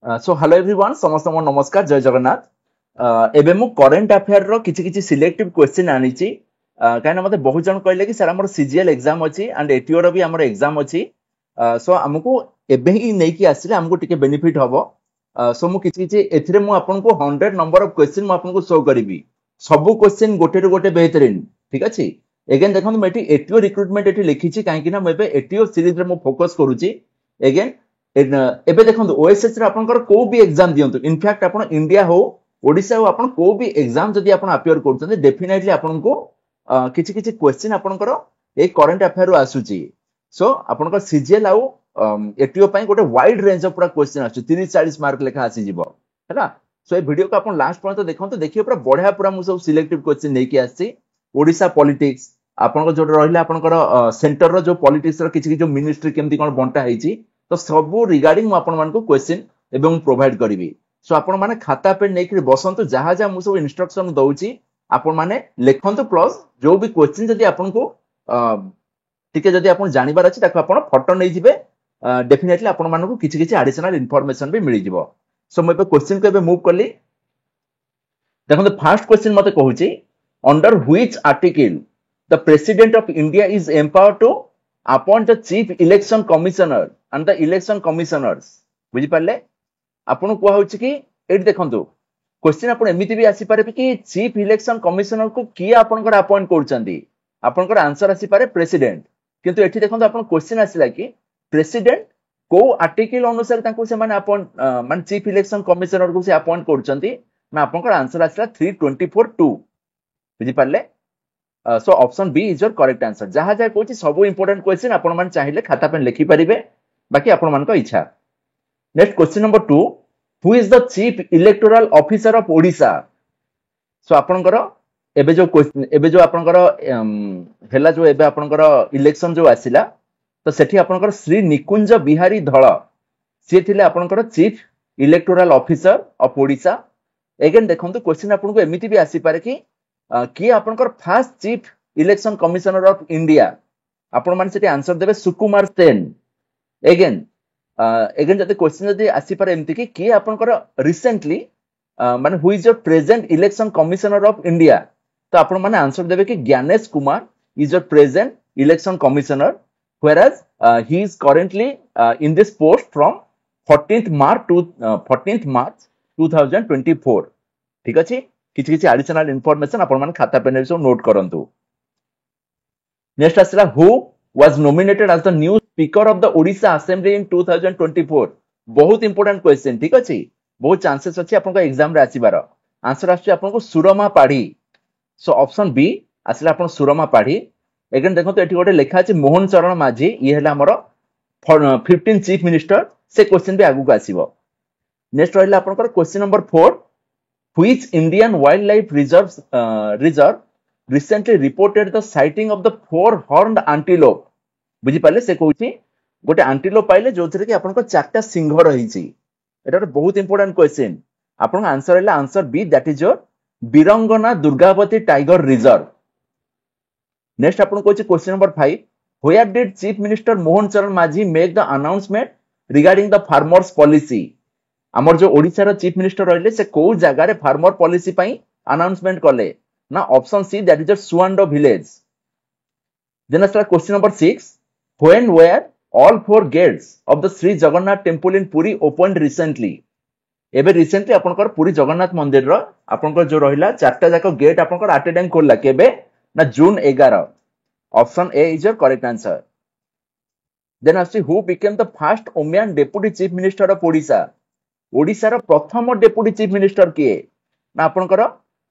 So hello everyone समस्त नमस्कार जय जगन्नाथ एबे मु करंट अफेयर रो किछि किछि सिलेक्टिव क्वेश्चन आनिछि काहे मते बहुत जन कहले कि सर हमर सीजीएल एग्जाम अछि एंड एटीओ रो भी हमर एग्जाम अछि सो हमकु एबे ही नै कि आसिले हमकु टिके बेनिफिट हबो सो मु किछि किछि एथिरे मु आपनको 100 नंबर ऑफ क्वेश्चन मु आपनको शो करिवि सब क्वेश्चन गोटे रो गोटे बेहतरीन ठीक अछि एगेन देखन मेटी एटीओ रिक्रूटमेंट एटी लिखिछि काहे कि ना म एबे एटीओ सीरीज रे मु फोकस करूछि एगेन एबे देखो ओएसएस रे आपनकर को भी एग्जाम दियंतु इनफैक्ट आपन इंडिया हो ओडिसा हो आपन को भी एग्जाम जदि आपन अपियर करछन डेफिनेटली आपनको किछि किछि क्वेश्चन आपनकर ए करंट अफेयर आसुची सो आपनकर सीजीएल आउ एटीओ पई गोटे वाइड रेंज ऑफ पूरा क्वेश्चन आसु 30 40 मार्क लेखा आसी जिवो हैला सो ए वीडियो को आपन लास्ट पर्यंत देखंतु देखियो पूरा बढ़िया पूरा मु सब सिलेक्टिव क्वेश्चन नै कि आसी ओडिसा पॉलिटिक्स आपनकर जो रहिला आपनकर सेंटर रो जो पॉलिटिक्स रो किछि जो मिनिस्ट्री केमति कोन बंटा हेची तो सबू रिगार्डिंग आपण मान को क्वेश्चन एवं प्रोवाइड करिवि सो आपण माने खाता पे नै कि बसंतु जहा जहा मु सब इंस्ट्रक्शन दउची आपण माने लेखंतु प्लस जो भी क्वेश्चन जदी आपण को टिके जदी आपण जानिबार अछि ताको आपण फोटो नै जिवे डेफिनेटली आपण मान को किछि किछि एडिशनल इंफॉर्मेशन भी मिलि जिवो सो मैं क्वेश्चन को मूव करली देखो फर्स्ट क्वेश्चन मते कहूची under which article the president of India is empowered to appoint the chief election commissioner and the election commissioners बुझी पाले आपण को होची कि एट देखंतु क्वेश्चन आपण एमिति भी आसी पारे कि चीफ इलेक्शन कमिश्नर को किए आपनकर अपॉइंट करचंदी आपनकर आंसर आसी पारे प्रेसिडेंट किंतु एठी देखंतु आपण क्वेश्चन आसीला कि प्रेसिडेंट को आर्टिकल अनुसार तांको से माने अपॉइंट माने चीफ इलेक्शन कमिश्नर को से अपॉइंट करचंदी ना आपनकर आंसर आसीला 324-2 बुझी पाले so option B is your correct answer जहा जहा कोची सब इंपोर्टेंट क्वेश्चन आपण मान चाहिए खाता पे लिखि परिबे बाकी आपण मान को इच्छा next question number 2 who is the chief electoral officer of Odisha so आपनकर एबे जो आपनकर हेला जो एबे आपनकर इलेक्शन जो आसिला तो सेठी आपनकर श्री निकुंज बिहारी धळ से थिले आपनकर chief electoral officer of Odisha again देखंतु क्वेश्चन आपन को एमिति भी आसी पारे कि कि आपनकर first chief election commissioner of India आपण मान सेठी आंसर देबे सुकुमार सेन एगेन एगेन जते क्वेश्चन जते आसी पारे एमति कि आपनकर रिसेंटली माने who is your present election commissioner of India तो आपण माने आंसर देबे कि Gyanesh Kumar is your present election commissioner whereas he is currently in this post from 14th March 2024 ठीक अछि किछि किछि एडिशनल इंफॉर्मेशन आपण मान खाता पे सो नोट करंतु नेक्स्ट आसला who was nominated as the new speaker of the Odisha assembly in 2024 बहुत इंपोर्टेंट क्वेश्चन ठीक अछि बहुत चांसेस अछि आपन को एग्जाम रे आसीबार आंसर आछि आपन को सुरमा पाढ़ी सो ऑप्शन बी आसला आपन सुरमा पाढ़ी एगेन देखो तो एठी गोटे लेखा अछि मोहन चरण माझी ये हला हमर 15 चीफ मिनिस्टर से क्वेश्चन भी आगु को आसीबो नेक्स्ट रहला आपन को question number 4 which Indian wildlife reserve recently reported the sighting of the four horned antelope बुझी पाले से कहूची गोटे एंटीलोप पाइले जोथरे कि आपन को चारटा सिंह रहिची एटा बहुत इंपोर्टेंट क्वेश्चन आपन आंसर हैला answer B that is your Birangana Durgavati tiger reserve next आपन कहूची question number 5 where did chief minister Mohan Charan Majhi make the announcement regarding the farmers policy हमर जो ओडिसा रो चीफ मिनिस्टर रहले से को जगह रे फार्मर पॉलिसी पई अनाउंसमेंट करले ना option C that is Suando village then आसला question number 6 when were all four gates of the Shri Jagannath temple in Puri opened recently एबे रिसेंटली आपनकर पुरी जगन्नाथ मंदिर रो आपनकर जो रहिला चारटा जाको गेट आपनकर एट टाइम खोलला केबे ना June 11 option A is your correct answer then आसी who became the first women deputy chief minister of Odisha Odisha रो प्रथम डेप्यूटी चीफ मिनिस्टर किए ना आपनकर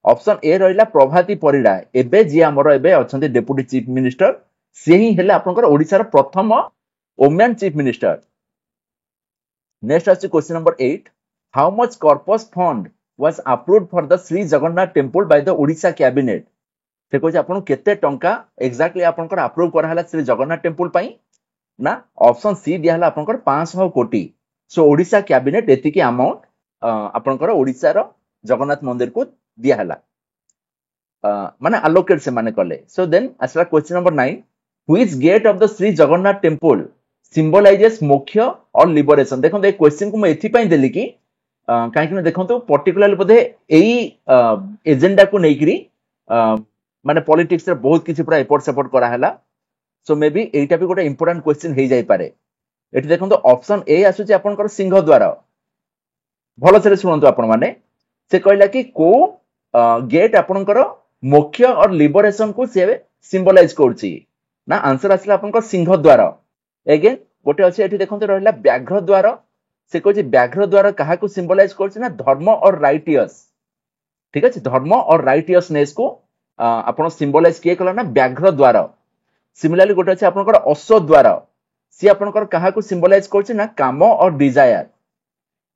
ऑप्शन ए रहिला प्रभाती परिडा एबे जे हमर एबे अछंती डेप्यूटी चीफ मिनिस्टर से ही हेले आपनकर ओडिसा रो प्रथम वुमेन चीफ मिनिस्टर नेक्स्ट आसी question number 8 how much corpus fund was approved for the Shri Jagannath temple by the Odisha cabinet से कहै आपन केते टंका एग्जैक्टली आपनकर अप्रूव करा हला श्री जगन्नाथ टेंपल पई ना ऑप्शन सी दिया हला आपनकर 500 कोटी सो ओडिशा कैबिनेट एति की अमाउंट आपनकर ओडिसा रो जगन्नाथ मंदिर को दिया हला माने अलोकेट से माने कले सो देन असला question number 9 which gate of the Shri Jagannath temple symbolises moksha और लिबरेशन देखो ए क्वेश्चन को मैं एथि पई देली कि कहीं देखो पर्टिकुलर बोधे यही एजेंडा को लेकिरी माने पॉलिटिक्स रे बहुत किसी पूरा एपट सेपट कराला सो मे बी एटा भी गोटे इंपोर्टेंट क्वेश्चन हो जाई पारे एठी देखो ऑप्शन ए आसुची आपनकर सिंह द्वार भल से शुणु आपण माने से कहला कि को गेट आपनकर मुख्य और लिबरेशन को से सिंबलाइज करछि ना आंसर आसला आपनकर सिंह द्वार अगेन गोटे अछि एठी देखो रहला व्याघ्र द्वार से कहछि व्याघ्र द्वार काहा को सिंबलाइज करछि ना धर्म और राइटियस ठीक अछि धर्म और राइटियसनेस को आपण सिंबलाइज किए कला ना व्याघ्र द्वार सिमिलरली गोटे अछि आपनकर अश्व द्वार सी आपनकर काहा को सिंबलाइज करछि ना काम और डिजायर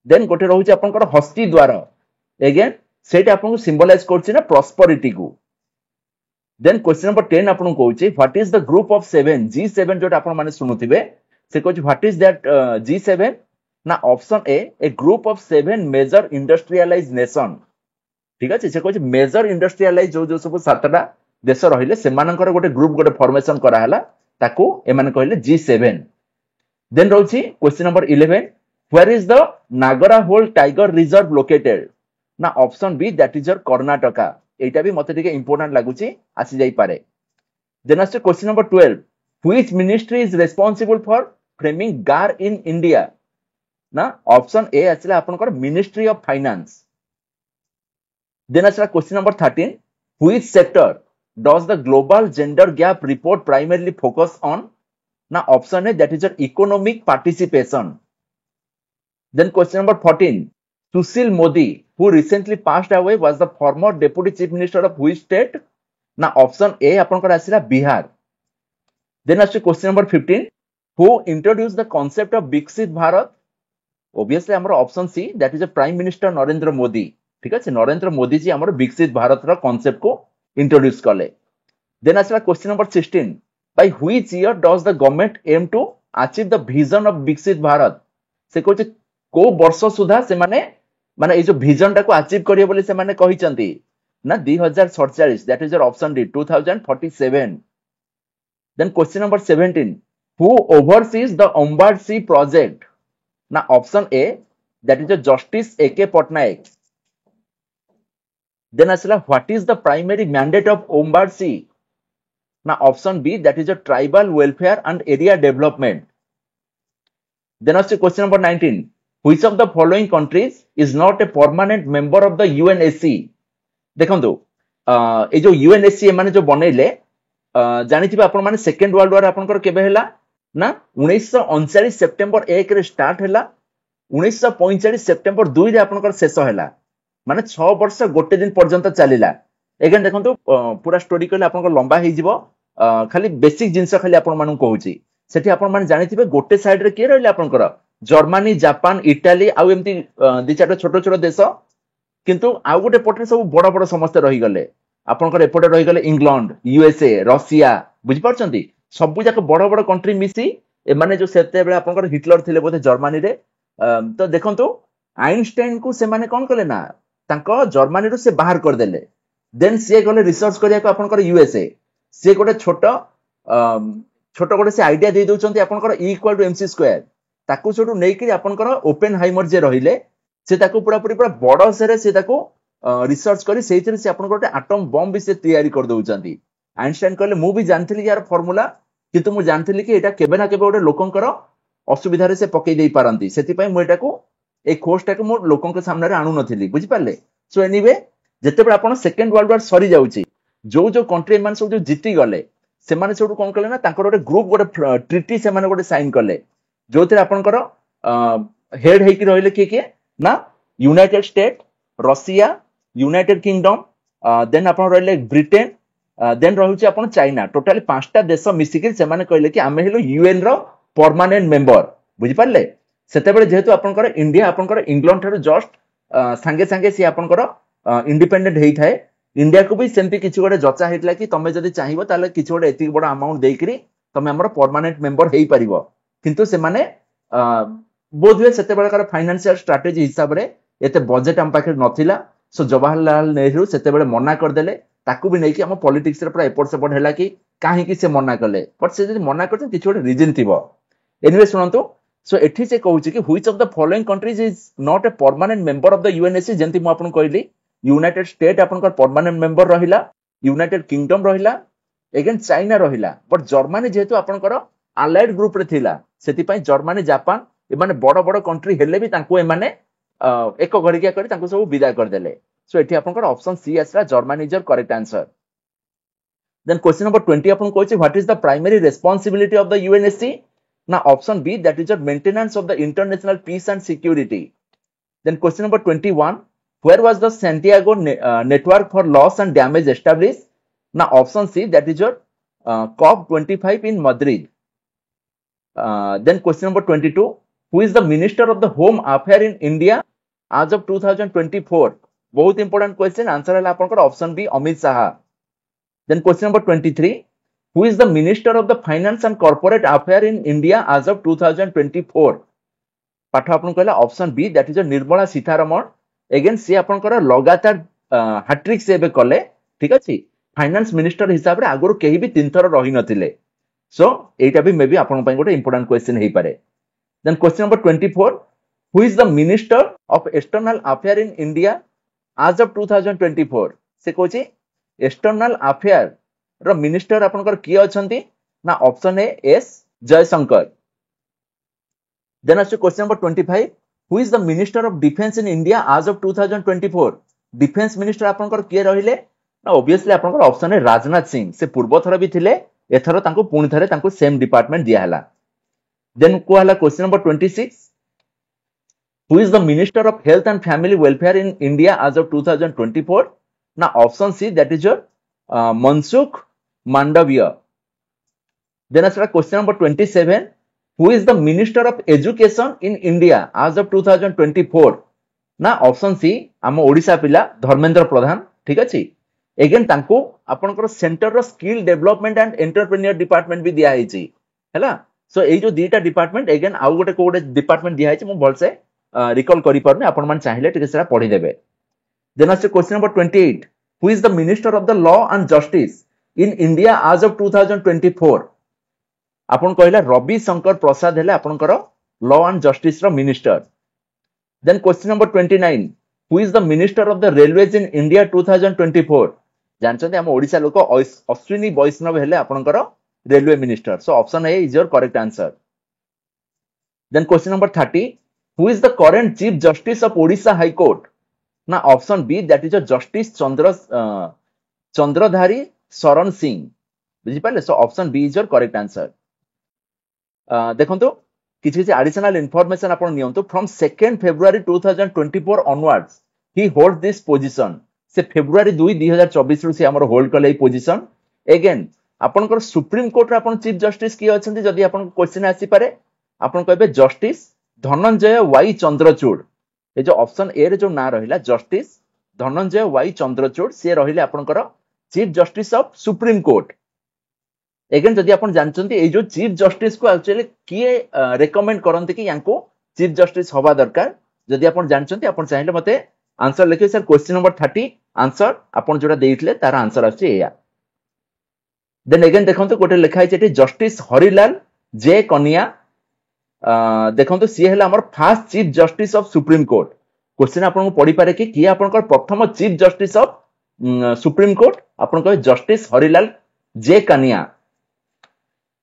देन गोटे रहउछि आपनकर हस्ती द्वार अगेन सेटा आपन सिंबलाइज करछि ना प्रॉस्पेरिटी को देन क्वेश्चन नंबर 10 आपन कहउछि what is the group of 7 G7 जोटा आपन माने सुनुथिबे से कहउछि व्हाट इज दैट G7 ना option A group of 7 major industrialise nation ठीक अछि से कहउछि मेजर इंडस्ट्रियलाइज जो जो सब सातटा देश रहिले सेमानकर गोटे ग्रुप गोटे फॉर्मेशन करा हला ताको ए माने कहले G7 देन रहउछि question number 11 where is the Nagara Hole Tiger Reserve located ना option B that is your Karnataka एटा भी मते टिके इंपोर्टेंट लागुची आसी जाई पारे देन आसे question number 12 which ministry is responsible for framing GAAR in India ना ऑप्शन ए आछला आपनकर मिनिस्ट्री ऑफ फाइनेंस देन आछला question number 13 which sector does the global gender gap report primarily focus on ना option A that is your economic participation then question number 14 Sushil Modi, who recently passed away, was the former deputy chief minister of which state? ना option A आपनकर आसिला Bihar then आसे question number 15 who introduced the concept of Viksit Bharat obviously हमर option C that is prime minister Narendra Modi ठीक আছে नरेंद्र मोदी जी हमर विकसित भारत रो concept को इंट्रोड्यूस करले देन आसिला question number 16 by which year does the government aim to achieve the vision of Viksit Bharat से कहै को वर्ष सुधा से माने माने ए जो विजन टा को अचीव करियो बोली से माने कहिचंती ना 2047 that is your option D 2047 then question number 17 who oversees the OMBADC project ना option A that is your justice AK Patnaik then आसला what is the primary mandate of OMBADC ना option B that is your tribal welfare and area development then आसे question number 19 Which of the following countries is not a permanent member of the UNSC? देखंतु ए जो UNSC माने जो बनेले जानिथिबा आपण माने second world war आपनकर केबे हैला ना 1939 सेप्टेम्बर 1 रे स्टार्ट हैला 1945 सेप्टेम्बर 2 रे आपनकर शेष हैला माने 6 वर्ष गोटे दिन पर्यंत चलिला एगेन देखंतु पूरा स्टोरी कहले आपनकर लंबा हे जिवो खाली बेसिक जिंस खाली आपण मानु कहूची सेठी आपण माने जानिथिबे गोटे साइड रे के रहले आपनकर जर्मनी जापान इटाली आउ एमती दि चार छोट छोट देश किंतु आउ गोटे पटे सब बड़ बड़ समस्त रही गले आपनकर एपटे रही गले इंग्लैंड यूएसए रशिया बुझि पारछंती सब जाक बड़ बड़ कंट्री मिसी ए माने जो सेते बेले आपनकर हिटलर थिले बोथे जर्मनी रे तो देखंतु आइंस्टाइन को से माने कोन कले ना तांको जर्मनी रो से बाहर कर देले देन से गले रिसर्च करिया को आपनकर यूएसए से गोटे छोट छोट गोटे से आईडिया दे दोचंती आपनकर E = mc² ताकू छोटू नै कि आपनकर ओपेनहाइमर जे रहिले से ताकू पूरा पूरा बड़ सेरे से ताकू रिसर्च करी सेइथिरे से आपनकर गोटे एटम बम भी से तैयारी कर दोउचंती आइंस्टाइन कहले मु भी जानथिली यार फार्मूला किंतु मु जानथिली कि एटा केबे ना केबे गोटे लोकंकर असुविधा रे से पकई देई पारंती सेति पय मु एटा को ए कोर्सटा को मु लोकंक सामने रे आनु नथिली बुझि पारले सो एनीवे जते बेला आपण सेकंड वर्ल्ड वॉर सरी जाउची जो जो कंट्री मान सब जो जीती गले से माने छोटू कोन कले ना ताकर गोटे ग्रुप गोटे ट्रिटी से माने गोटे साइन करले जो थे आपनकर हेड हेकी रहिले के ना United State Russia United Kingdom then आपन रहिले ब्रिटेन देन रहउची आपन चाइना टोटली 5टा देश मिसिके से माने कहले कि आमे हेलो यूएन रो परमानेंट मेंबर बुझि पारले सेते बेले जेहेतु आपनकर इंडिया आपनकर इंग्लैंड थारो जस्ट संगे संगे सी आपनकर इंडिपेंडेंट हेई थाए इंडिया को भी सेमती किछि गोटे जचा हेतला कि तमे जदी चाहिबो ताले किछि गोटे एति बड़ अमाउंट देकरी तमे हमर परमानेंट मेंबर हेई परिबो किंतु से माने बोध हुए सेते बेलकार फाइनेंशियल स्ट्रेटजी हिसाब रे एते बजेट हम पाखे नथिला सो जवाहरलाल नेहरू सेते बेले मना कर देले ताकू भी नै कि हम पॉलिटिक्स रे पूरा एपोर्ट सपोर्ट हैला कि काहे कि से मना करले बट से जदी मना करते किछि गोटे रीजन थिबो एनीवे सुनंतु सो एठी से कहूची कि which of the following countries is not a permanent member of the UNSC जेंति मु आपन कहली यूनाइटेड स्टेट आपन परमानेंट मेंबर रहिला यूनाइटेड किंगडम रहिला एगेन चाइना रहिला बट जर्मनी जेहेतु आपन आलाइड ग्रुप रे थिला सेति पई जर्मनी जापान एमाने बड़ बड़ कंट्री हेले भी तांको एमाने एक घड़िया कर तांको सब विदा कर देले सो एठी आपन ऑप्शन सी आसला Germany is your correct answer then question number 20 आपन कहछि what is the primary responsibility of the UNSC ना option B that is your maintenance of the international peace and security then question number 21 where was the Santiago network for loss and damage established ना option C that is your COP 25 in Madrid then question number 22 who is the minister of the home affair in India as of 2024 बहुत important question answer है आपन option B Amit Shah then question number 23 who is the minister of the finance and corporate affair in India as of 2024 पाठ आपन कहला option B that is Nirmala Sitharaman again सी आपन लगातार hat trick से कले ठीक अछि फाइनेंस मिनिस्टर हिसाब रे आगुर केही भी 3 थर रही नथिले सो एटा भी मे बी आपन पई गोटे इंपोर्टेंट क्वेश्चन हेई पारे then question number 24 who is the minister of external affair in India as of 2024 से कोची एक्सटर्नल अफेयर रो मिनिस्टर आपन किए अछंती ना option A S Jaishankar then आसे question number 25 who is the minister of defence in India as of 2024 defence minister आपन किए रहिले ना ऑब्वियसली आपन ऑप्शन है राजनाथ सिंह से पूर्व थर भी थिले एथर तांको पुणी थरे तांको सेम डिपार्टमेंट दिया हला देन को हला question number 26 who is the minister of health and family welfare in India as of 2024 ना option C that is your Mansukh Mandaviya then आसला question number 27 who is the minister of education in India as of 2024 ना option सी आम ओडिशा पिला धर्मेंद्र प्रधान ठीक अछि again तांको आपनकर centre रो skill development and entrepreneur department भी दिया हिची हैला सो एई जो दीटा डिपार्टमेंट एगेन आउ गोटे कोडे डिपार्टमेंट दिया हिची मु भलसे रिकॉल करि परने आपन मान चाहिले टिके सेरा पढि देबे देन आसे question number 28 who is the minister of the law and justice in India as of 2024 आपन कहला रवि शंकर प्रसाद हेले आपनकर लॉ एंड जस्टिस रो minister then question number 29 who is the minister of the railways in India 2024 जानछन्ते हम ओडिसा लोक अश्विनी वैष्णव हेले आपनकर railway minister so option A is your correct answer then question number 30 who is the current chief justice of Odisha high court ना option B that is justice Chandradhari Sharan Singh बुझि पाले so option B is your correct answer देखंतु किछि किछि additional information आपन नियंतु from 2 February 2024 onwards he hold this position से February 2 2024 रु से हमर होल्ड कले पोजीशन अगेन आपनकर सुप्रीम कोर्ट रे आपन चीफ जस्टिस की अछंती जदी आपन क्वेश्चन आसी पारे आपन कहबे जस्टिस धनंजय वाई चंद्रचूड़ ए जो ऑप्शन ए रे जो ना रहिला जस्टिस धनंजय वाई चंद्रचूड़ से रहिले आपनकर chief justice of supreme court again जदी आपन जानचंती ए जो चीफ जस्टिस को एक्चुअली किए रेकमेंड करंती कि यांको चीफ जस्टिस होबा दरकार जदी आपन जानचंती आपन चाहिले मते आंसर लिखे सर क्वेश्चन नंबर 30 आंसर आपन जोटा देइतले तार आंसर आछि एया देन अगेन देखंतु कोटे लिखा है जस्टिस हरिलाल जे कनिया देखंतु सी हेला हमर first chief justice of supreme court question आपन को पढी पारे कि किए आपनकर प्रथम chief justice of supreme court आपन कहे जस्टिस हरिलाल जे कनिया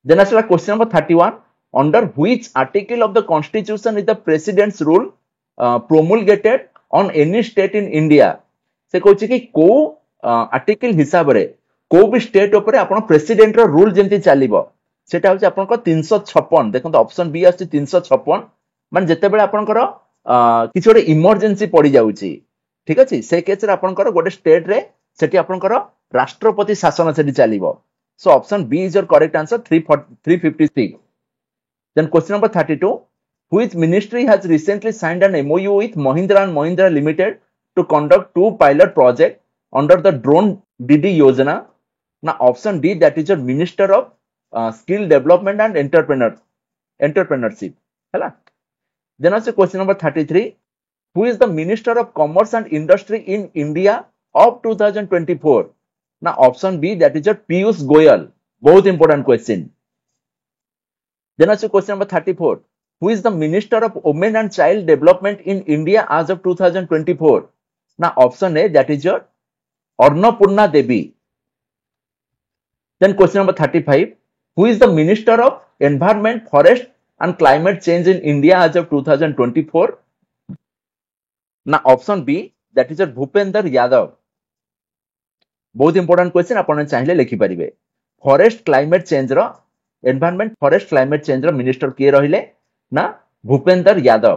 देन आसला question number 31 under which article of the constitution is the presidents rule promulgated on any state in India से कहछि कि को आर्टिकल हिसाब रे को भी स्टेट ऊपर आपण प्रेसिडेंट रो रूल जेंति चलिबो सेटा होछि आपन को 356 देखो ऑप्शन बी आछि 356 माने जते बेले आपन को किछि ओडे इमरजेंसी पड़ी जाउछि ठीक अछि से केस रे आपन को गोटे स्टेट रे सेठी आपन को राष्ट्रपति शासन सेठी चलिबो so option B is your correct answer 356 then question number 32 which ministry has recently signed an MOU with Mahindra and Mahindra Limited to conduct 2 pilot projects under the drone DD Yojana now option D that is your minister of skill development and entrepreneurship hala then also question number 33 who is the minister of commerce and industry in India of 2024 now option B that is your Piyush Goyal बहुत important question then also question number 34 who is the Minister of Women and Child Development in India as of 2024? Now option A, that is your Annapurna Devi. Then question number 35, who is the Minister of Environment, Forest and Climate Change in India as of 2024? Now option B, that is your Bhupender Yadav. बहुत important question आपण चाहिए लिखि परिबे forest climate change रो environment forest climate change रो minister किए रहिले ना भूपेंद्र यादव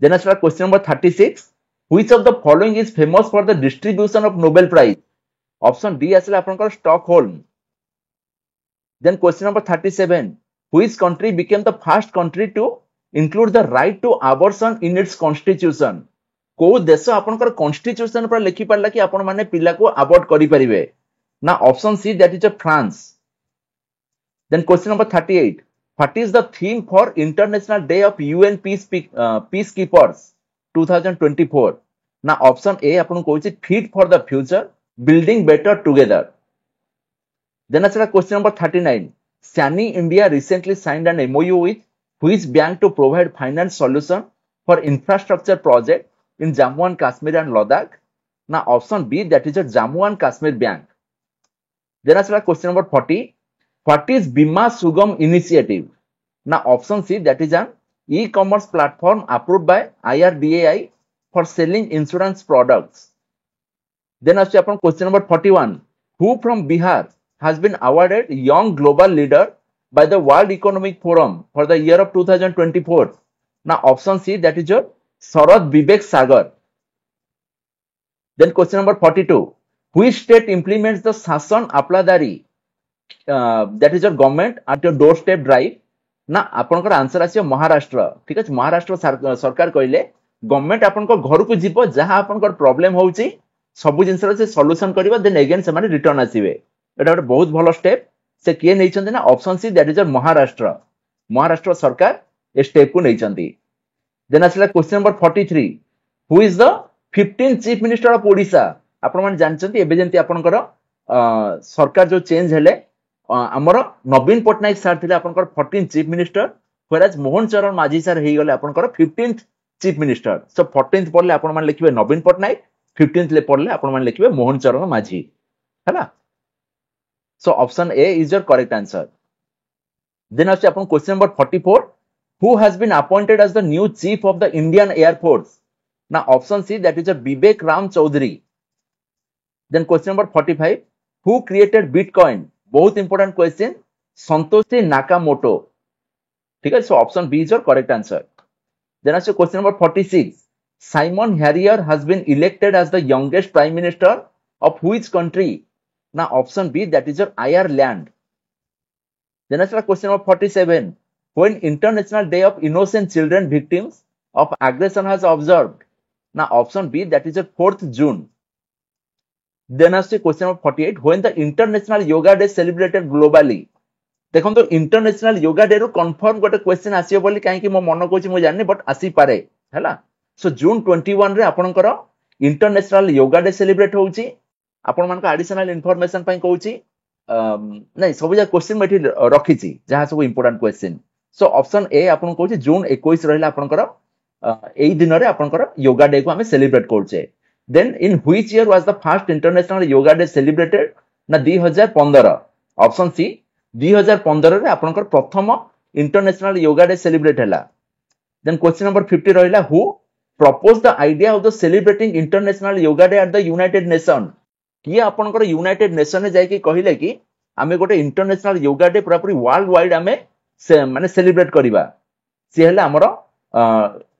देन आसला question number 36 which of the following is famous for the distribution of Nobel prize option D आसला आपनकर Stockholm then question number 37 which country became the first country to include the right to abortion in its constitution को देश आपनकर constitution पर लिखि परला कि आपण माने पिला को अबॉर्ट करि परिबे ना option C that is a France then question number 38 what is the theme for international day of UN peace keepers 2024 ना ऑप्शन ए आपण कहूची fit for the future building better together then आसला question number 39 सैनी India recently signed an MoU with which bank to provide finance solution for infrastructure project in Jammu and Kashmir and Ladakh? Now option B, that is a Jammu and Kashmir bank. Then asla question number 40. What is Bima Sugam initiative? Now option C, that is an e-commerce platform approved by IRDAI for selling insurance products. Then asla upon question number 41. Who from Bihar has been awarded Young Global Leader by the World Economic Forum for the year of 2024? Now option C, that is your Sharad Vivek Sagar. Then question number 42. Which state implements the Shasan Apladari? That is your government at your doorstep drive. ना आपनकर answer आसी महाराष्ट्र ठीक अछि महाराष्ट्र सरकार कहले government आपनको घर को जीव जहां आपनकर प्रॉब्लम होउची सब जिंसर से सॉल्यूशन करबा देन अगेन से माने रिटर्न आसीबे एटा एक बहुत भलो स्टेप से किए नै छथि ना option C that is Maharashtra Maharashtra सरकार ए स्टेप को नै छथि देन आसला question number 43 who is the 15th chief minister of Odisha आपण माने जानचंती एबे जंती आपनकर सरकार जो चेंज हेले हमर नवीन पटनायक सर थिले आपनकर 14th chief minister व्हेराज Mohan Charan माझी सर हेई गले आपनकर 15th chief minister so 14th पड़ले आपण माने लिखिबे नवीन पटनायक 15th ले पड़ले आपण माने लिखिबे मोहन चरण माझी हैला so option A is your correct answer then आसे आपण question number 44 who has been appointed as the new chief of the Indian Air Force? Now option C, that is a Vivek Ram Chaudhary. Then question number 45, who created Bitcoin? बहुत important question. Satoshi Nakamoto. ठीक है, so option B is your correct answer. Then ask question number 46. Simon Harrier has been elected as the youngest prime minister of which country? Now option B, that is your Ireland. Then ask question number 47. When International Day of Innocent Children Victims of Aggression has observed? Now option B, that is the 4th June. Then ask question number 48. When the International Yoga Day celebrated globally? देखो तो international yoga day रो confirm गोटे question आसीयो बोली काहे कि मो मन कोची मो जानि बट आसी पारे हैला सो जून 21 रे आपनकर इंटरनेशनल योगा डे सेलिब्रेट होउची आपण मान का एडिशनल इंफॉर्मेशन पई कहूची नै सब जा क्वेश्चन मेठी रखिची जहा सब इंपोर्टेंट क्वेश्चन सो ऑप्शन ए आपन कहूची जून 21 रहला आपनकर एई दिन रे आपनकर योगा डे को हमें सेलिब्रेट करछे then in which year was the first international yoga day celebrated ना 2015 ऑप्शन सी 2015 रे आपनकर प्रथम इंटरनेशनल योगा डे सेलिब्रेट हैला देन क्वेश्चन नंबर 50 रहला who propose the idea of the celebrating international yoga day at the United Nation कि आपनकर United nation ने जाय कि कहिले कि आमे गोटे इंटरनेशनल योगा डे पूरा पूरी वर्ल्ड वाइड आमे से माने सेलिब्रेट करिबा से हैला हमर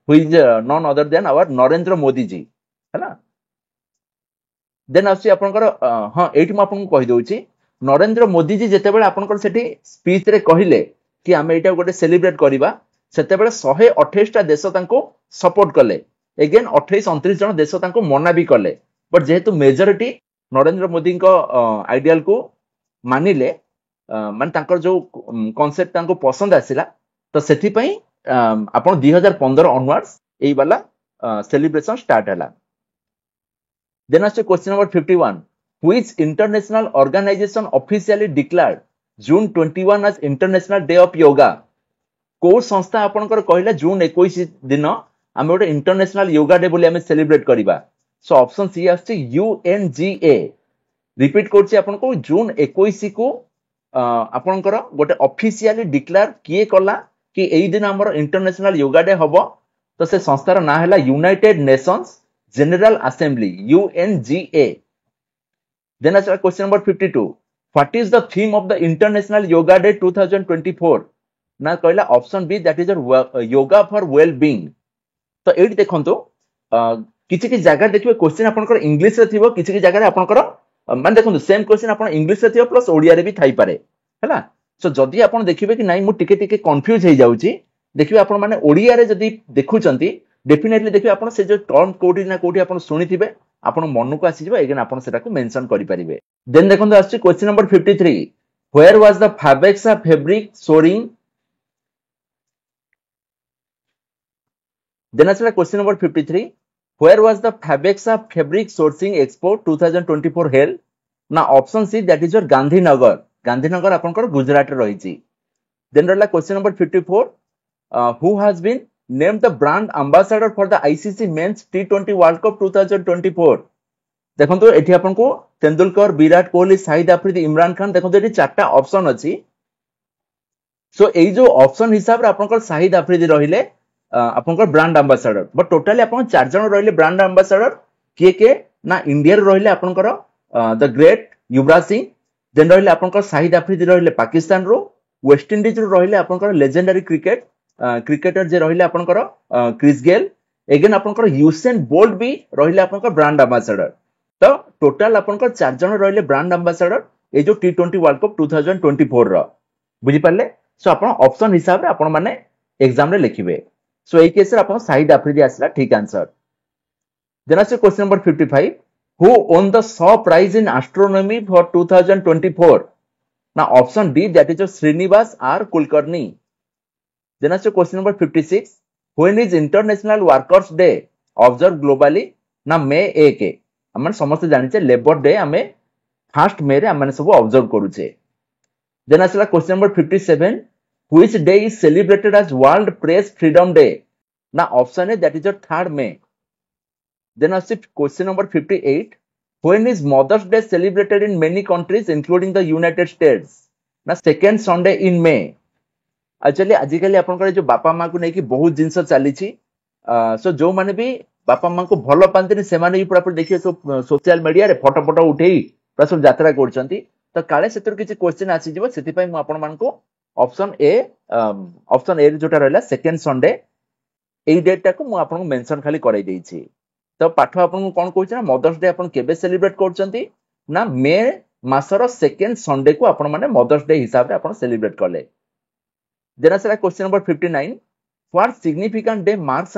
which none other than our Narendra Modi ji हैला देन आसी आपनकर हां एठी म आपन कहि दोउची नरेंद्र मोदी जी जेते बेले आपनकर सेठी स्पीच रे कहिले कि आमे एटा गोटे सेलिब्रेट करिबा सेते बेले 128 टा देश तांको सपोर्ट कले अगेन 28 29 जन देश तांको मना भी कले बट जेहेतु मेजॉरिटी नरेंद्र मोदी को आइडियल को मानिले मान तांकर जो कांसेप्ट तांको पसंद आसिला तो सेठी पई आपण 2015 ऑनवर्ड्स एई वाला सेलिब्रेशन स्टार्ट हला देन आसे question number 51 which international organisation officially declared June 21 as international day of yoga को संस्था आपनकर कहला जून 21 दिन आमे गोटे इंटरनेशनल योगा डे बोली आमे सेलिब्रेट करिबा सो ऑप्शन सी आछि यूएनजीए रिपीट करछि आपनको जून 21 को आपनकर गोटे ऑफिशियली डिक्लेयर किए कला कि एई दिन हमर इंटरनेशनल योगा डे हबो तो से संस्थार ना हैला United Nations general assembly UNGA then आछा question number 52 what is the theme of the international yoga day 2024 ना कहला option B that is yoga for well being तो एठी देखंतो किछि कि जगह देखिबे क्वेश्चन आपनकर इंग्लिश रे थिबो किछि कि जगह रे आपनकर मान देखंतो सेम क्वेश्चन आपन इंग्लिश रे थिबो प्लस ओडिया रे भी थाई पारे हैला सो जदी आपन देखिबे कि नाही मु टिके टिके कंफ्यूज हे जाउची देखिबे आपन माने ओडिया रे जदी देखुचंती डेफिनेटली देखिबे आपन से जो टर्म कोडी ना कोडी आपन सुनिथिबे आपन मन को आसी जिवो एगेन आपन सेटा को मेंशन करि परिबे देन देखंतो आछि question number 53 where was the फैब्रिक्सा फैब्रिक सोरिंग देन आछि question number 53 where was the Fabexa Fabric Sourcing Expo 2024 held ना option C that is your Gandhinagar Gandhinagar आपनकर गुजरात रे रहिची देन रहला question number 54 who has been named the brand ambassador for the ICC men's टी20 world cup 2024 देखंतो एठी आपनको तेंदुलकर विराट कोहली शाहिद अफरीदी इमरान खान देखंतो एठी चारटा ऑप्शन अछि सो एई जो ऑप्शन हिसाब रे आपनकर शाहिद अफरीदी रहिले आपनकर ब्रांड एम्बेसडर बट टोटली आपन चार जन रहिले ब्रांड एम्बेसडर के ना इंडिया रे रहिले आपनकर the great Yuvraj Singh then रहिले आपनकर शाहिद अफरीदी रहिले पाकिस्तान रो वेस्ट इंडीज रो रहिले आपनकर लेजेंडरी क्रिकेटर जे रहिले आपनकर क्रिस गेल एगेन आपनकर यूसेन बोल्ट भी रहिले आपनकर ब्रांड एम्बेसडर तो टोटल आपनकर चार जन रहिले ब्रांड एम्बेसडर ए जो टी20 वर्ल्ड कप 2024 रो बुझी पाले सो आपन ऑप्शन हिसाब रे आपन माने एग्जाम रे लिखिबे सो एई केस रे आपन शाहिद अफरीदी आसला ठीक आंसर देन आसे question number 55 who won the Shaw prize in astronomy for 2024 ना option D that is Srinivas R Kulkarni then आसे question number 56 when is international workers day observe globally ना मे 1 हमन समस्त जानिचे लेबर डे हमें फर्स्ट मे रे हमन सब ऑब्जर्व करूचे देन आसला question number 57 which day is celebrated as World Press Freedom Day ना ऑप्शन है that is your 3rd May then आसे question number 58 when is Mother's Day celebrated in many countries including the United States ना second Sunday in May actually आजिकली आपनकर जो बापा मां को नै कि बहुत जिंस चली छी सो जो माने भी बापा मां को भलो पांतनी से माने पूरा पूरा देखिए सोशल मीडिया रे फोटो फोटो उठेई पूरा सब यात्रा करछंती तो काले सेतर किछि क्वेश्चन आसी जिवो सेति पई म आपन मान को ऑप्शन ए जोटा रहला सेकंड संडे एई डेट टाको मु आपन मेंशन खाली करै देई छी तो पाठ आपन कोन कहै छै ना मदर्स डे आपन केबे सेलिब्रेट करछंती ना मे मासर सेकंड संडे को आपन माने मदर्स डे हिसाब रे आपन सेलिब्रेट करले देन आसला question number 59 what significant day marks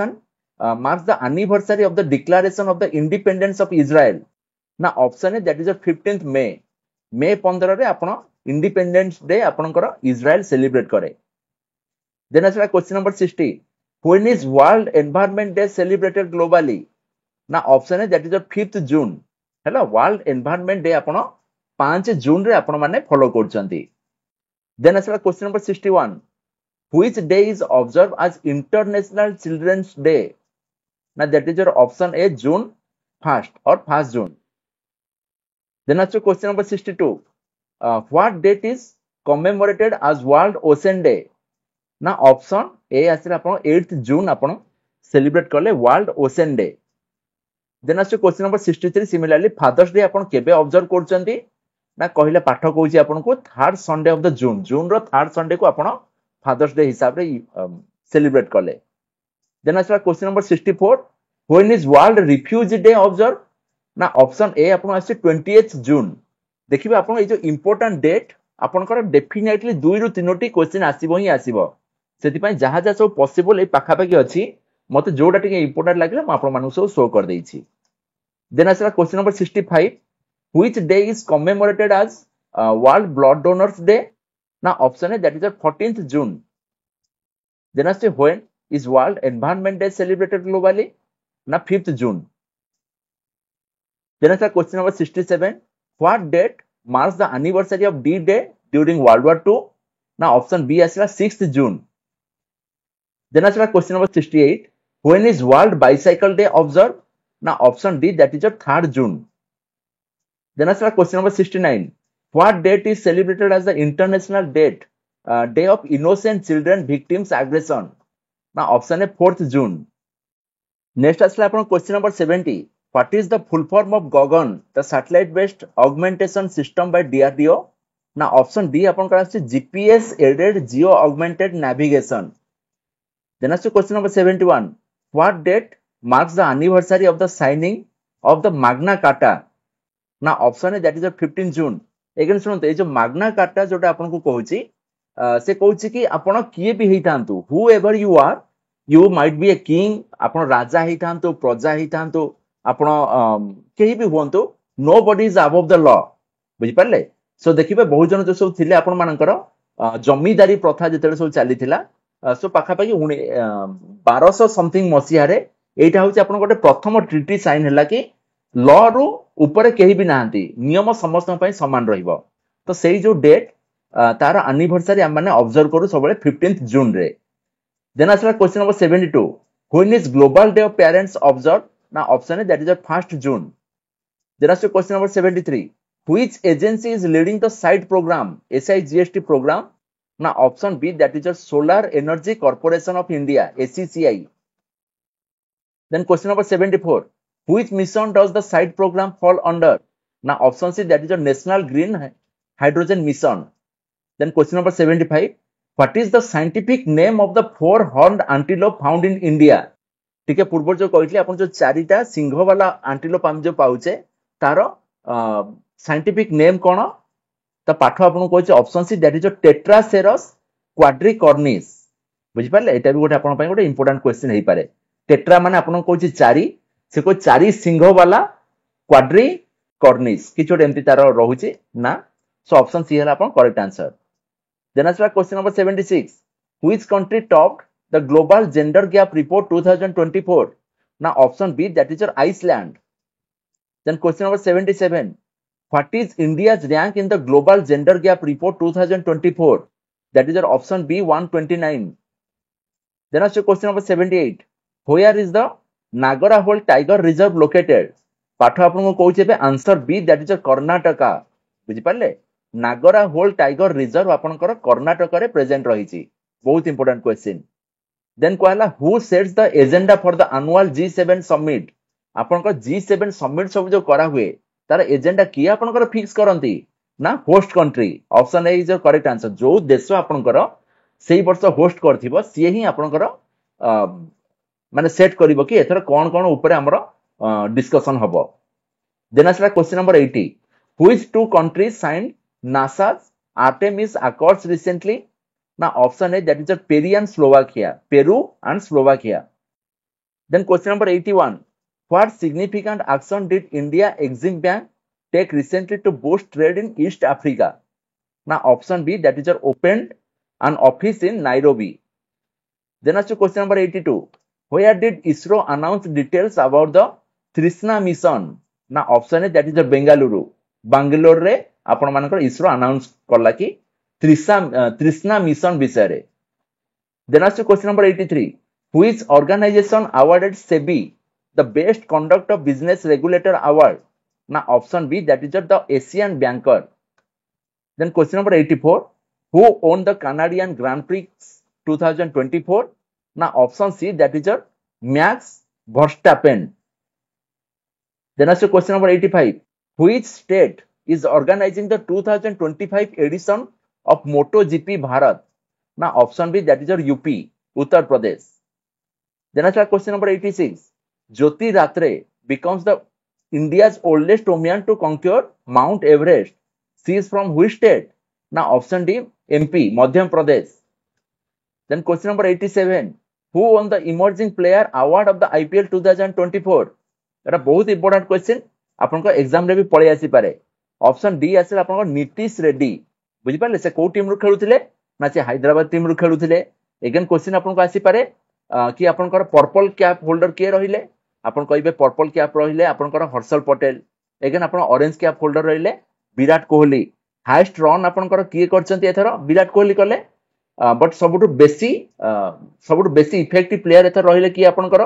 the anniversary of the declaration of the independence of Israel ना ऑप्शन है दैट इज 15th मे 15 रे आपन इंडिपेंडेंस डे आपनकर इजराइल सेलिब्रेट करे देन आसला question number 60 when is world environment day celebrated globally ना option है that is 5th जून हैला वर्ल्ड एनवायरनमेंट डे आपन 5 जून रे आपन माने फॉलो करछंती देन आसला question number 61 which day is observed as international children's day ना that is your option A June 1st और 1st जून देन आसला question number 62 what date is commemorated as World Ocean Day ना option A आसला आपण 8th जून आपण celebrate करले world ocean day then आसो question number 63 similarly father's day आपण केबे ऑब्जर्व करचंती ना कहिले पाठ कहूची आपण को 3rd Sunday of the June रो 3rd संडे को आपण फादर्स डे हिसाब रे सेलिब्रेट करले देन आसला question number 64 when is world refugee day observe ना ऑप्शन ए आपण आसी 28th जून देखिबे आपण ए जो इंपोर्टेंट डेट आपनकर डेफिनेटली 2 रु 3टी क्वेश्चन आसीबो ही आसीबो सेति पय जहा जा सब पॉसिबल ए पाखा पाखी अछि मते जोडा टिके इंपोर्टेंट लागले म आपण मानु सब शो कर देई छी देन आसला question number 65 which day is commemorated as world blood donors day ना ऑप्शन है that is 14th June then आसे when is world environment day celebrated globally ना 5th जून देन आसला question number 67 what date marks the anniversary of D-Day during World War II? Now option B आसला 6th June. Then as question number 68, when is World Bicycle Day observed? Now option D, that is your 3rd June. Then as question number 69, what date is celebrated as the International Day of Innocent Children Victims Aggression? Now option A, 4th June. Next as question number 70, what is the full form of Gagan, the satellite based augmentation system by DRDO? Now option D GPS aided geo augmented navigation. Then as question number 71, what date marks the anniversary of the signing of the Magna Carta? Now option A, that is the 15 June. Again सुनते ये जो Magna Carta जोटा आपन को कहूची से कहूची कि आपण किए भी हेइथांतु, whoever you are, you might be a king, आपण राजा हेइथांतु, प्रजा हेइथांतु, आपण केही भी हुंतु, nobody is above the law. बुझि परले? सो देखिबे बहुत जन जो सब थिले आपण मानकर जमीदारी प्रथा जेतेले सब चली थिला, सो पाखा पाखी 1200 समथिंग मसिया रे एटा होची आपण गोटे प्रथम ट्रिटी साइन हैला कि लॉ रु ऊपर केही भी नांती, नियम समस्त पई समान रहिबो. तो सेही जो डेट तार एनिवर्सरी हम माने ऑब्जर्व करू सबले 15th जून रे. देन आसला question number 72, when is global day of parents observe? ना option A, that is 1st June. Then आसला question number 73, which agency is leading the SIGHT programme, SIGST programme? ना option B, that is solar energy corporation of India, SECI. Then question number 74, which mission does the site program fall under? Now option C, that is a National Green Hydrogen Mission. Then question number 75, what is the scientific name of the four-horned antelope found in India? ठीक है, पूर्व जो कहली अपन जो चारिटा सिंह वाला antelope हम जो पाउचे तार साइंटिफिक नेम कोन? तो पाठ आपन कहचे ऑप्शन सी, दैट इज टेट्रासेरस क्वाड्रिकॉर्निस. बुझि पाले? एटा भी गोटे आपन पय गोटे इंपोर्टेंट क्वेश्चन हेई पारे. टेट्रा माने आपन कहचे चारि, से को चारि सिंह वाला क्वाड्री कॉर्निस कि छोटे एमती तार रहुची ना. सो ऑप्शन सी हला अपन करेक्ट आंसर. देन आसला question number 76, which country topped the global gender gap report 2024? ना option B, that is Iceland. Then question number 77, what is India's rank in the global gender gap report 2024? That is option B, 129. Then आसला question number 78, where is the Nagarhole tiger reserve located? पाठ आपन को कहउचे answer B, that is Karnataka. बुझि पाले? नागरा whole tiger reserve आपनकर कर्नाटक रे present रहिची. बहुत इंपोर्टेंट क्वेश्चन. देन कहला, who sets the agenda for the annual G7 summit? आपनकर G7 समिट सब जो करा हुए तार एजेंडा की आपनकर फिक्स करंती ना host country. Option A is the correct answer. जो देश आपनकर सेही वर्ष होस्ट करथिबो सी ही आपनकर माने सेट करिवो कि एथर कोन कोन ऊपर हमर डिस्कशन हबो. देन आसला question number 80, which two countries signed NASA's Artemis Accords recently? ना option A, that is Peru and Slovakia. Then question number 81, what significant action did India Exim Bank take recently to boost trade in East Africa? ना option B, that is opened an office in Nairobi. Then आसला question number 82, where did ISRO announce details about the Trishna mission? ना option है, that is Bengaluru. Bangalore रे आपण मानकर ISRO announce करला कि त्रिष्णा mission विषय रे. देन आसु question number 83, which organization awarded SEBI the best conduct of business regulator award? ना option B, that is the Asian Banker. Then question number 84, who won the Canadian Grand Prix 2024? ना option C, that is Max Verstappen. Then आसु question number 85, which state is organizing the 2025 edition of MotoGP Bharat? ना option B, that is UP, Uttar Pradesh. Then आसला question number 86, Jyoti Ratre becomes the India's oldest woman to conquer Mount Everest. She is from which state? ना option D, MP, Madhya Pradesh. Then question number 87, who won the emerging player award of the IPL 2024? एटा बहुत important question, आपन को exam रे भी पळे आसी पारे. Option D आसे आपन को नीतीश रेड्डी. बुझि पाले? से को टीम रु खेलुथिले? ना से हैदराबाद टीम रु खेलुथिले. अगेन क्वेश्चन आपन को आसी पारे कि आपन को पर्पल कैप होल्डर के रहिले? आपन कहबे पर्पल कैप रहिले आपन को हर्षल पटेल. अगेन आपन ऑरेंज कैप होल्डर रहिले विराट कोहली. हाईएस्ट रन आपन को किए करचंती एथरो? विराट कोहली कले. बट सबुठु बेसी इफेक्टिव प्लेयर एथर रहिले कि आपनकर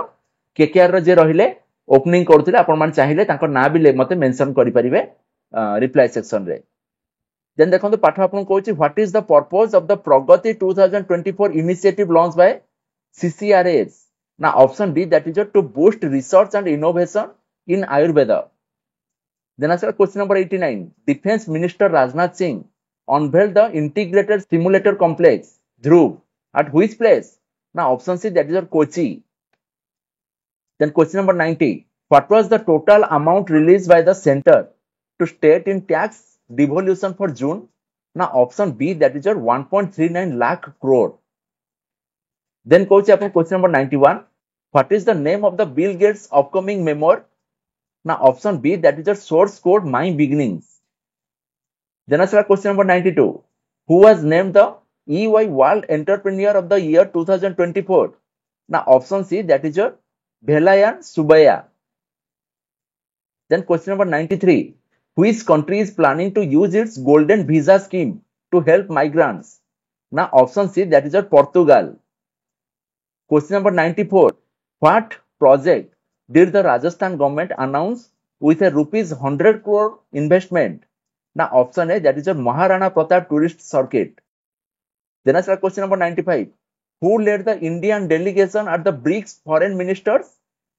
केकेआर रो जे रहिले ओपनिंग करथिले आपण मान चाहिले तांकर ना भी मते मेंशन करि परिबे रिप्लाई सेक्शन रे। देन देखंतु पाठ आपन कहूची what is the purpose of the Pragati 2024 initiative launch by CCRAS ना option D that is to boost research and innovation in Ayurveda. Then answer question number 89. Defense Minister Rajnath Singh unveiled the integrated simulator complex Dhruv at which place? Now option C that is Kochi. Then question number 90. What was the total amount released by the center to state in tax devolution for June? Now option B that is 1.39 lakh crore. Then question number 91. What is the name of the Bill Gates upcoming memoir? Now option B that is source code My Beginnings. Then answer question number 92. Who was named the EY World Entrepreneur of the Year 2024? Now option C that is Velayan Subaya. Then question number 93. Which country is planning to use its golden visa scheme to help migrants? Now option C that is Portugal. Question number 94. What project did the Rajasthan government announce with a rupees 100 crore investment? Now option A that is Maharana Pratap tourist circuit. Then answer question number 95. Who led the Indian delegation at the BRICS foreign ministers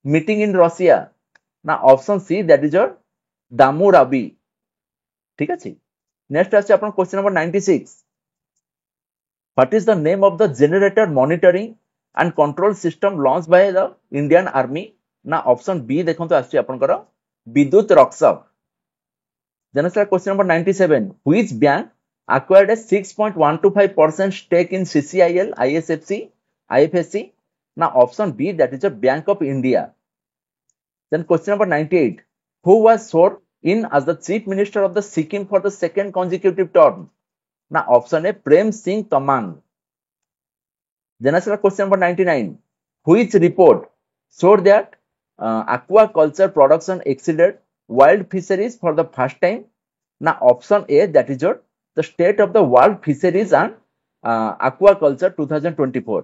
meeting in Russia? Now option C that is Damu Rabi. ठीक है। Next आछे अपन question number 96. What is the name of the generator monitoring and control system launched by the Indian Army? ना option B देखंतु आछि आपनकर Vidyut Rakshak. Then answer question number 97. Which bank acquired a 6.125% stake in CCIL, ISFC, IFSC? Now option B that is a Bank of India. Then question number 98. Who was sworn in as the Chief Minister of the Sikkim for the second consecutive term? Now option A Prem Singh Tamang. Then answer question number 99. Which report showed that aquaculture production exceeded wild fisheries for the first time? Now option A that is the state of the world fisheries and aquaculture 2024.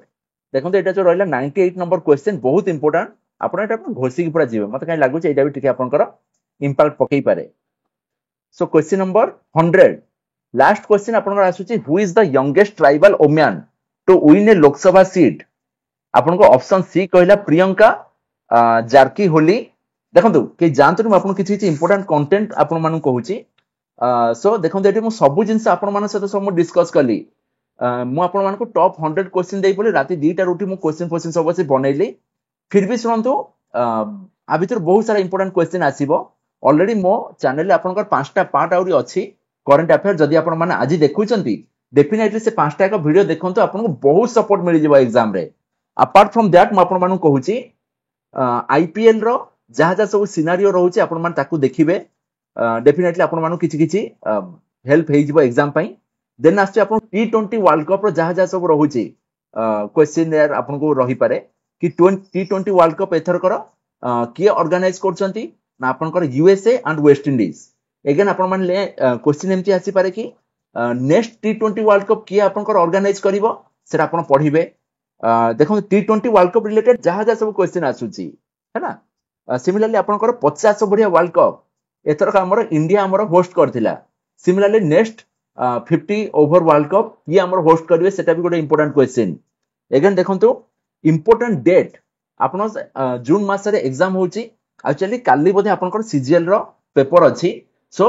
देखो एटा जो रहला 98 number question बहुत important आपण एटा घोषी की पूरा जीव मते काई लागु छै एटा भी ठीक आपनकर इंपैक्ट पकई पारे। So question number 100 last question आपनकर आसुची who is the youngest tribal woman to win a Lok Sabha seat? आपनको ऑप्शन सी कहला प्रियंका जारकी होली। देखंतु के जानतु म आपन किछि इंपोर्टेंट कंटेंट आपन मानु कहूची। सो देखंतु एटी म सब जिंस आपन मान सहित सब डिस्कस कली। मु आपन मान को टॉप 100 क्वेश्चन देई बोली राती 2टा उठी मु क्वेश्चन सब से बनैली। फिर भी सुनंतु आ भीतर बहुत सारा इंपोर्टेंट क्वेश्चन आसीबो। ऑलरेडी मो चैनल रे आपनकर 5टा पार्ट आउरी अछि करंट अफेयर। जदि आपन माने आज देखुचंती डेफिनेटली से 5टा का वीडियो देखंतु आपन को बहुत सपोर्ट मिल जिवो एग्जाम रे। अपार्ट फ्रॉम दैट म आपन मान कहूची आईपीएल रो जहा जहा सब सिनारियो रहउची आपन मान ताकू देखिबे। डेफिनेटली आपन मान किछि हेल्प हे जिवो एग्जाम पई। देन आछे आपन T20 वर्ल्ड कप रो जहा जहा सब रहउची क्वेश्चन यार आपन को रही पारे कि T20 वर्ल्ड कप एथर करो किए ऑर्गेनाइज करछंती ना आपन कर USA and West Indies. Again आपन मान ले क्वेश्चन एमती आसी पारे कि नेक्स्ट T20 वर्ल्ड कप किए आपन कर ऑर्गेनाइज करिवो सेटा आपन पढिबे। देखो T20 वर्ल्ड कप रिलेटेड जहा जहा सब क्वेश्चन आसुची है ना। सिमिलरली आपनकर 50 बढ़िया वर्ल्ड कप एथर का हमर इंडिया हमर होस्ट करथिला। Similarly next 50 over world cup ये हमर होस्ट करिवे सेटा भी गोटे इंपोर्टेंट क्वेश्चन। अगेन देखंतु इंपोर्टेंट डेट आपन जून मास रे एग्जाम होची। एक्चुअली काली बोधे आपनकर सीजीएल रो पेपर अछि। सो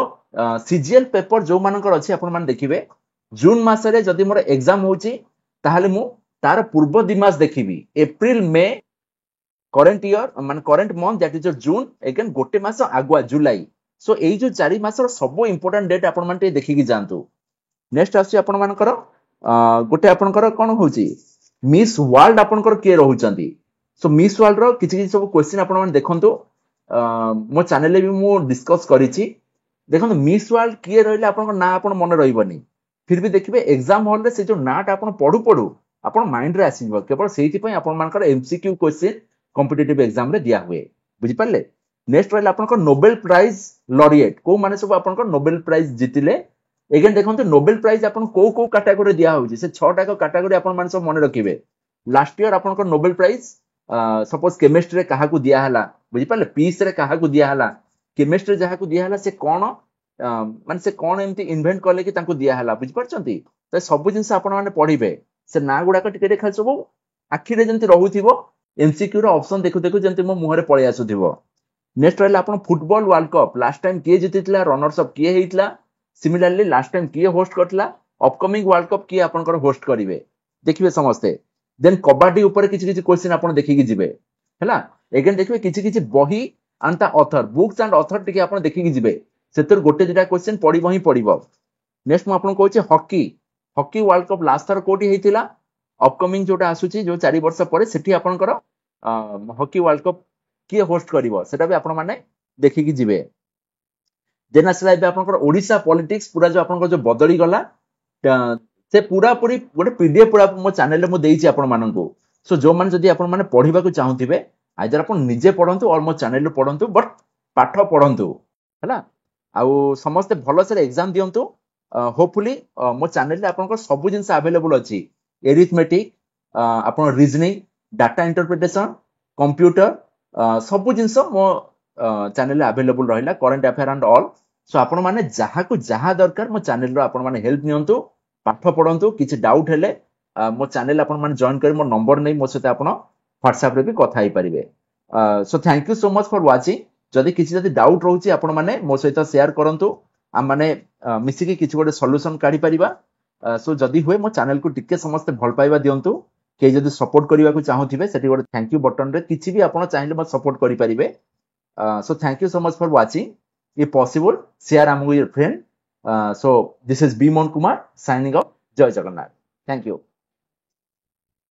सीजीएल पेपर जो मानकर अछि आपन मान देखिबे जून मास रे जदि मोर एग्जाम होची ताहाले मु तार पूर्व दिमास देखिबी एप्रिल मे करंट ईयर मान current month that is June again गोटे मास आगुआ जुलाई। सो एई जो 4 मास रो सब इंपोर्टेंट डेट आपन मान देखि की जानतु। नेक्स्ट आसी आपन मानकर गोटे आपनकर कोन होची मिस वर्ल्ड आपनकर के रहउचंती। सो मिस वर्ल्ड रो किछि सब क्वेश्चन आपन मान देखंतु मो चैनल ले भी मु डिस्कस करिछि। देखंतु मिस वर्ल्ड के रहले आपनकर ना आपन मन रहिबनी फिर भी देखिबे एग्जाम हॉल रे से जो नाट आपन पढु पढु आपन माइंड रे आसीबो केवल सेहिति पई आपन मानकर एमसीक्यू क्वेश्चन कॉम्पिटिटिव एग्जाम रे दिया हुए बुझि पाले। नेक्स्ट रहले आपनकर नोबेल प्राइज लॉरिएट को माने सब आपनकर नोबेल प्राइज जितिले एगेन देखो नोबेल प्राइज आपन को कैटेगरी दिया होची से 6टा कैटेगरी आपन मान सब मन रखिबे लास्ट ईयर आपन नोबेल प्राइज सपोज केमिस्ट्री रे काहा को दिया हला बुझी पाले पीस रे काहा को दिया हला केमिस्ट्री जहा को दिया हला से कोन मान से कोन एमती इन्वेंट करले कि तांको दिया हला बुझी परचंती तो सब जिंस आपन माने पढिबे से ना गुडा को टिके देखा सब आखि रे जंती रहउथिबो एमसीक्यू रो ऑप्शन देखु देखु जंती मो मुहरे पळे आसुथिबो नेक्स्ट रहला आपन football world cup last time किए जितितला रनर्स अप किए हेइतला सिमिलरली लास्ट टाइम किए host Kartala upcoming world cup किए आपनकर होस्ट करिवे देखिबे समस्ते देन कबड्डी ऊपर किछि किछि क्वेश्चन आपन देखि कि जिवे हैला एगेन देखिबे किछि किछि बही and the author books and author टिके आपन देखि कि जिवे सेतर गोटे दिटा क्वेश्चन पडिबो ही पडिबो नेक्स्ट म आपन कहूची hockey hockey world cup last थर कोठी हेइतिला अपकमिंग जोटा आसुची जो 4 वर्ष परे सेठी आपनकर हॉकी वर्ल्ड कप किए होस्ट करिवो सेटा भी आपन माने देखि कि जिवे देन आसला एबे आपनकर ओडिसा पॉलिटिक्स पूरा जो आपनकर जो बदली गला से पूरा पूरी गोटे पीडीएफ पूरा मो चैनल रे मो देइची आपन माननकु सो जो मान जदी आपन माने पढिबा को चाहुथिबे आइदर आपन निजे पढंतु और मो चैनल रे पढंतु बट पाठ पढंतु हैला आउ समस्त भलो से एग्जाम दियंतु होपफुली मो चैनल रे आपनकर सब जिंस अवेलेबल अछि एरिथमेटिक आपन रीजनिंग डाटा इंटरप्रिटेशन कंप्यूटर सब जिंस मो चैनल रे अवेलेबल रहिला current affair and all so आपण माने जहा को जहा दरकार मो चैनल रो आपण माने हेल्प नियंतु पाठ पढंतु किछि डाउट हेले मो चैनल आपण माने जॉइन करी मो नंबर नै मो सते आपण WhatsApp रे भी कथा ही परिबे so thank you so much for watching जदी किछि जदी डाउट रहउची आपण माने मो सहित शेयर करंतु हम माने मिसी की किछि गोटे सॉल्यूशन काढी परिबा सो जदी हुए मो चैनल को टिके समस्त भल पाइबा दियंतु के जदी सपोर्ट करिवा को चाहुथिबे सेठी गोटे थैंक यू बटन रे किछि भी आपण चाहिले मत सपोर्ट करि परिबे so thank you so much for watching if possible share among your friend so this is Bimon Kumar signing off jai jagannath thank you